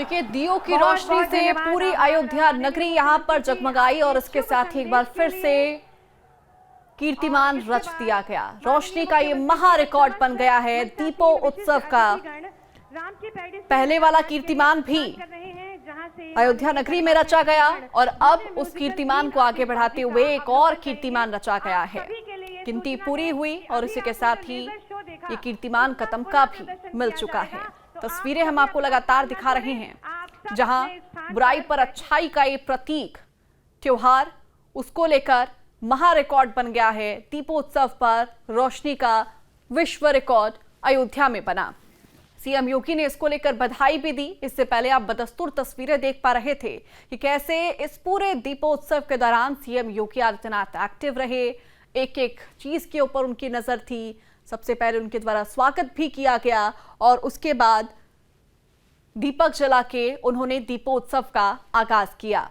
देखिए, दियों की रोशनी से पूरी अयोध्या नगरी यहाँ पर जगमगाई और इसके साथ ही एक बार फिर से कीर्तिमान रच दिया गया। रोशनी का ये महा रिकॉर्ड बन गया है दीपो उत्सव का। पहले वाला कीर्तिमान भी अयोध्या नगरी में रचा गया और अब उस कीर्तिमान को आगे बढ़ाते हुए एक और कीर्तिमान रचा गया है। गिनती पूरी हुई और इसी के साथ ही ये कीर्तिमान का तमगा भी मिल चुका है। तस्वीरें हम आपको लगातार दिखा रहे हैं जहां बुराई पर अच्छाई का ये प्रतीक त्योहार, उसको लेकर महा रिकॉर्ड बन गया है। दीपोत्सव पर रोशनी का विश्व रिकॉर्ड अयोध्या में बना। सीएम योगी ने इसको लेकर बधाई भी दी। इससे पहले आप बदस्तूर तस्वीरें देख पा रहे थे कि कैसे इस पूरे दीपोत्सव के दौरान सीएम योगी आदित्यनाथ एक्टिव रहे। एक एक चीज के ऊपर उनकी नजर थी। सबसे पहले उनके द्वारा स्वागत भी किया गया और उसके बाद दीपक जला के उन्होंने दीपोत्सव का आगाज किया।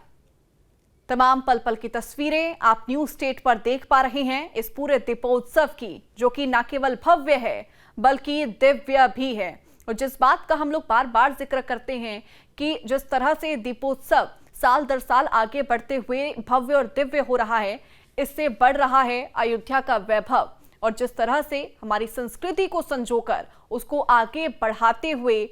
तमाम पल पल की तस्वीरें आप न्यूज स्टेट पर देख पा रहे हैं इस पूरे दीपोत्सव की, जो कि न केवल भव्य है बल्कि दिव्य भी है। और जिस बात का हम लोग बार बार जिक्र करते हैं कि जिस तरह से दीपोत्सव साल दर साल आगे बढ़ते हुए भव्य और दिव्य हो रहा है, इससे बढ़ रहा है अयोध्या का वैभव। और जिस तरह से हमारी संस्कृति को संजोकर उसको आगे बढ़ाते हुए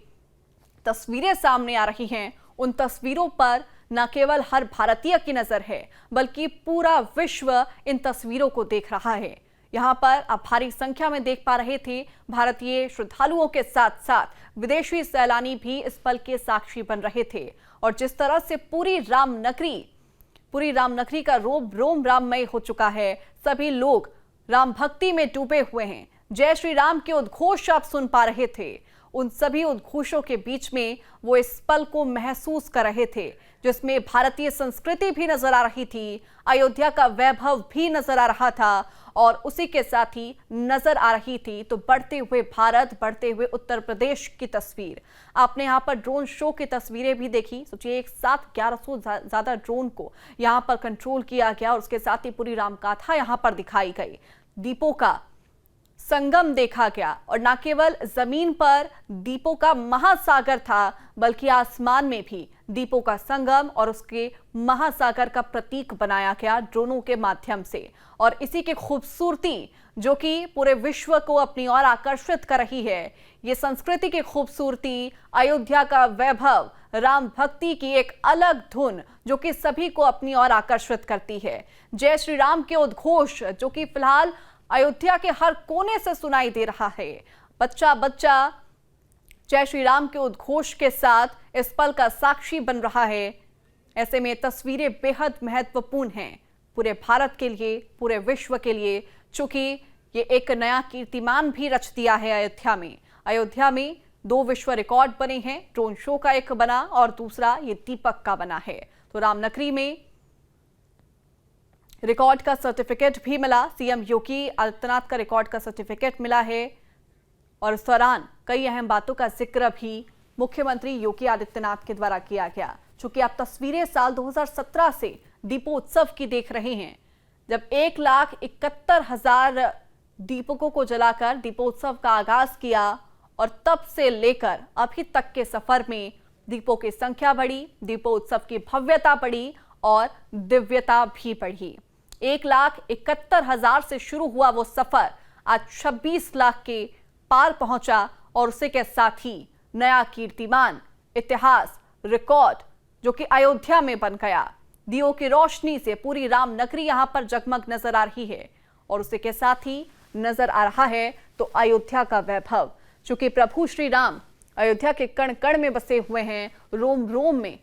तस्वीरें सामने आ रही हैं, उन तस्वीरों पर न केवल हर भारतीय की नजर है बल्कि पूरा विश्व इन तस्वीरों को देख रहा है। यहां पर आप भारी संख्या में देख पा रहे थे भारतीय श्रद्धालुओं के साथ साथ विदेशी सैलानी भी इस पल के साक्षी बन रहे थे। और जिस तरह से पूरी रामनगरी का रोम राममय हो चुका है। सभी लोग राम भक्ति में डूबे हुए हैं। जय श्री राम के उद्घोष आप सुन पा रहे थे। उन सभी उद्घोषों के बीच में वो इस पल को महसूस कर रहे थे जिसमें भारतीय संस्कृति भी नजर आ रही थी, अयोध्या का वैभव भी नजर आ रहा था और उसी के साथ ही नजर आ रही थी तो बढ़ते हुए भारत, बढ़ते हुए उत्तर प्रदेश की तस्वीर। आपने यहाँ पर ड्रोन शो की तस्वीरें भी देखी। सोचिए, एक साथ 1100 ज्यादा ड्रोन को यहाँ पर कंट्रोल किया गया और उसके साथ ही पूरी रामगाथा यहाँ पर दिखाई गई। दीपों का संगम देखा गया और न केवल जमीन पर दीपों का महासागर था बल्कि आसमान में भी दीपों का संगम और उसके महासागर का प्रतीक बनाया गया ड्रोनों के माध्यम से। और इसी की खूबसूरती जो कि पूरे विश्व को अपनी ओर आकर्षित कर रही है, ये संस्कृति की खूबसूरती, अयोध्या का वैभव, राम भक्ति की एक अलग धुन जो कि सभी को अपनी ओर आकर्षित करती है। जय श्री राम के उद्घोष जो कि फिलहाल अयोध्या के हर कोने से सुनाई दे रहा है। बच्चा बच्चा जय श्री राम के उद्घोष के साथ इस पल का साक्षी बन रहा है। ऐसे में तस्वीरें बेहद महत्वपूर्ण हैं पूरे भारत के लिए, पूरे विश्व के लिए, चूंकि ये एक नया कीर्तिमान भी रच दिया है अयोध्या में 2 विश्व रिकॉर्ड बने हैं। ड्रोन शो का एक बना और दूसरा ये दीपक का बना है। तो रामनगरी में रिकॉर्ड का सर्टिफिकेट भी मिला। सीएम योगी आदित्यनाथ का रिकॉर्ड का सर्टिफिकेट मिला है और इस दौरान कई अहम बातों का जिक्र भी मुख्यमंत्री योगी आदित्यनाथ के द्वारा किया गया। चूंकि आप तस्वीरें साल 2017 से दीपोत्सव की देख रहे हैं, जब 1,71,000 दीपकों को जलाकर दीपोत्सव का आगाज किया और तब से लेकर अभी तक के सफर में दीपों की संख्या बढ़ी, दीपोत्सव की भव्यता बढ़ी और दिव्यता भी बढ़ी। 1,71,000 से शुरू हुआ वो सफर आज 26 लाख के पार पहुंचा और उसी के साथ ही नया कीर्तिमान, इतिहास, रिकॉर्ड जो कि अयोध्या में बन गया। दियों की रोशनी से पूरी रामनगरी यहां पर जगमग नजर आ रही है और उसी के साथ ही नजर आ रहा है तो अयोध्या का वैभव। चूंकि प्रभु श्री राम अयोध्या के कण कण में बसे हुए हैं, रोम रोम में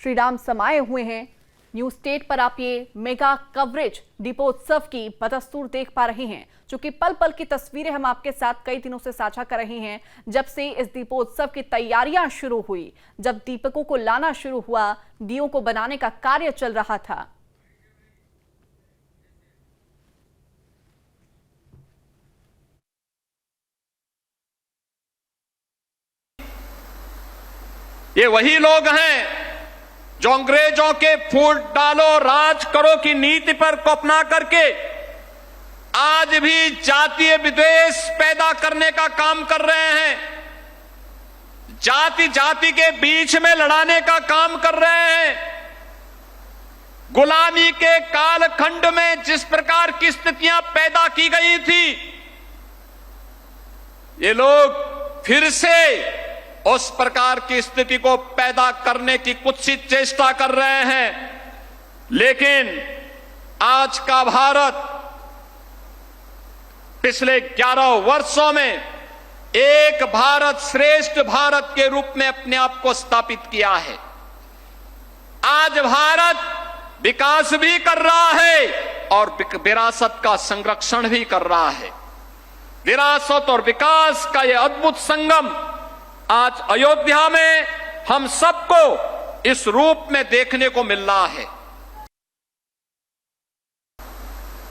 श्री राम समाये हुए हैं। न्यूज स्टेट पर आप ये मेगा कवरेज दीपोत्सव की बदस्तूर देख पा रहे हैं। चूंकि पल पल की तस्वीरें हम आपके साथ कई दिनों से साझा कर रहे हैं। जब से इस दीपोत्सव की तैयारियां शुरू हुई, जब दीपकों को लाना शुरू हुआ, दियों को बनाने का कार्य चल रहा था। ये वही लोग हैं जो अंग्रेजों के फूट डालो राज करो की नीति पर को अपना करके आज भी जातीय विद्वेष पैदा करने का काम कर रहे हैं। जाति जाति के बीच में लड़ाने का काम कर रहे हैं। गुलामी के कालखंड में जिस प्रकार की स्थितियां पैदा की गई थी, ये लोग फिर से उस प्रकार की स्थिति को पैदा करने की कुत्सित चेष्टा कर रहे हैं। लेकिन आज का भारत पिछले 11 वर्षों में एक भारत श्रेष्ठ भारत के रूप में अपने आप को स्थापित किया है। आज भारत विकास भी कर रहा है और विरासत का संरक्षण भी कर रहा है। विरासत और विकास का यह अद्भुत संगम आज अयोध्या में हम सबको इस रूप में देखने को मिल रहा है।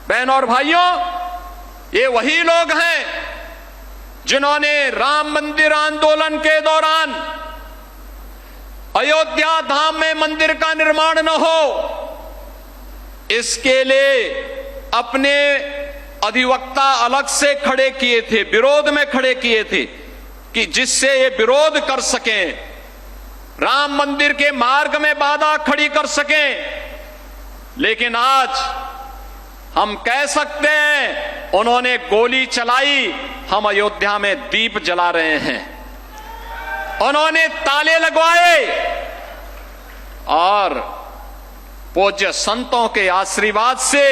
बहनों और भाइयों, ये वही लोग हैं जिन्होंने राम मंदिर आंदोलन के दौरान अयोध्या धाम में मंदिर का निर्माण न हो, इसके लिए अपने अधिवक्ता अलग से खड़े किए थे, विरोध में खड़े किए थे कि जिससे ये विरोध कर सकें, राम मंदिर के मार्ग में बाधा खड़ी कर सकें। लेकिन आज हम कह सकते हैं उन्होंने गोली चलाई, हम अयोध्या में दीप जला रहे हैं। उन्होंने ताले लगवाए और पूज्य संतों के आशीर्वाद से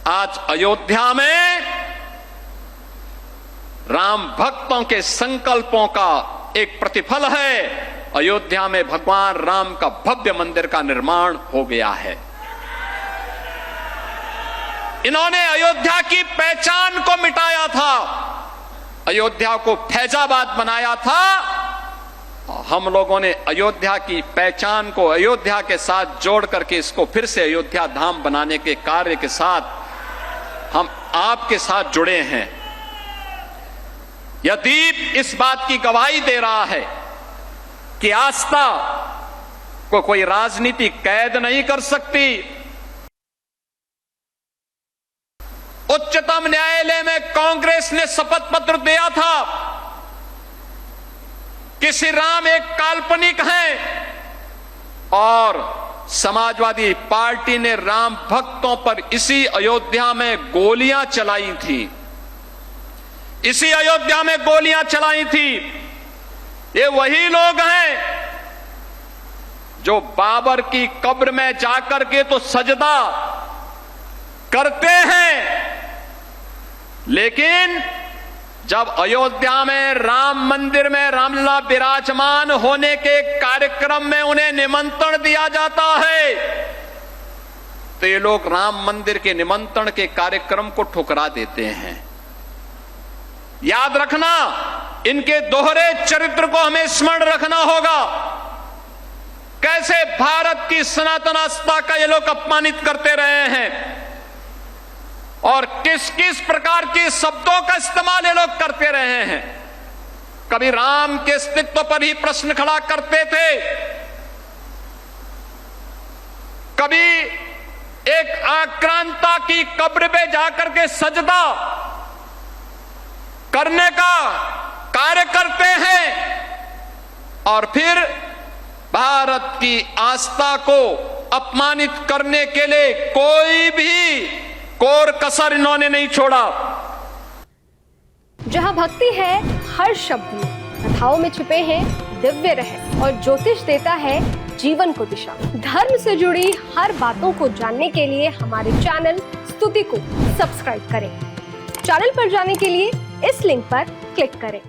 आज अयोध्या में राम भक्तों के संकल्पों का एक प्रतिफल है। अयोध्या में भगवान राम का भव्य मंदिर का निर्माण हो गया है। इन्होंने अयोध्या की पहचान को मिटाया था, अयोध्या को फैजाबाद बनाया था। हम लोगों ने अयोध्या की पहचान को अयोध्या के साथ जोड़ करके इसको फिर से अयोध्या धाम बनाने के कार्य के साथ हम आपके साथ जुड़े हैं। यह दीप इस बात की गवाही दे रहा है कि आस्था को कोई राजनीति कैद नहीं कर सकती। उच्चतम न्यायालय में कांग्रेस ने शपथ पत्र दिया था कि श्री राम एक काल्पनिक हैं, और समाजवादी पार्टी ने राम भक्तों पर इसी अयोध्या में गोलियां चलाई थी, इसी अयोध्या में गोलियां चलाई थी। ये वही लोग हैं जो बाबर की कब्र में जाकर के तो सजदा करते हैं, लेकिन जब अयोध्या में राम मंदिर में रामलला विराजमान होने के कार्यक्रम में उन्हें निमंत्रण दिया जाता है तो ये लोग राम मंदिर के निमंत्रण के कार्यक्रम को ठुकरा देते हैं। याद रखना, इनके दोहरे चरित्र को हमें स्मरण रखना होगा। कैसे भारत की सनातन आस्था का ये लोग अपमानित करते रहे हैं और किस किस प्रकार के शब्दों का इस्तेमाल ये लोग करते रहे हैं। कभी राम के अस्तित्व पर ही प्रश्न खड़ा करते थे, कभी एक आक्रांता की कब्र पे जाकर के सजदा करने का कार्य करते हैं, और फिर भारत की आस्था को अपमानित करने के लिए कोई भी कोर कसर इन्होंने नहीं छोड़ा। जहां भक्ति है हर शब्द में, कथाओं में छुपे हैं दिव्य रहस्य, और ज्योतिष देता है जीवन को दिशा। धर्म से जुड़ी हर बातों को जानने के लिए हमारे चैनल स्तुति को सब्सक्राइब करें। चैनल पर जाने के लिए इस लिंक पर क्लिक करें।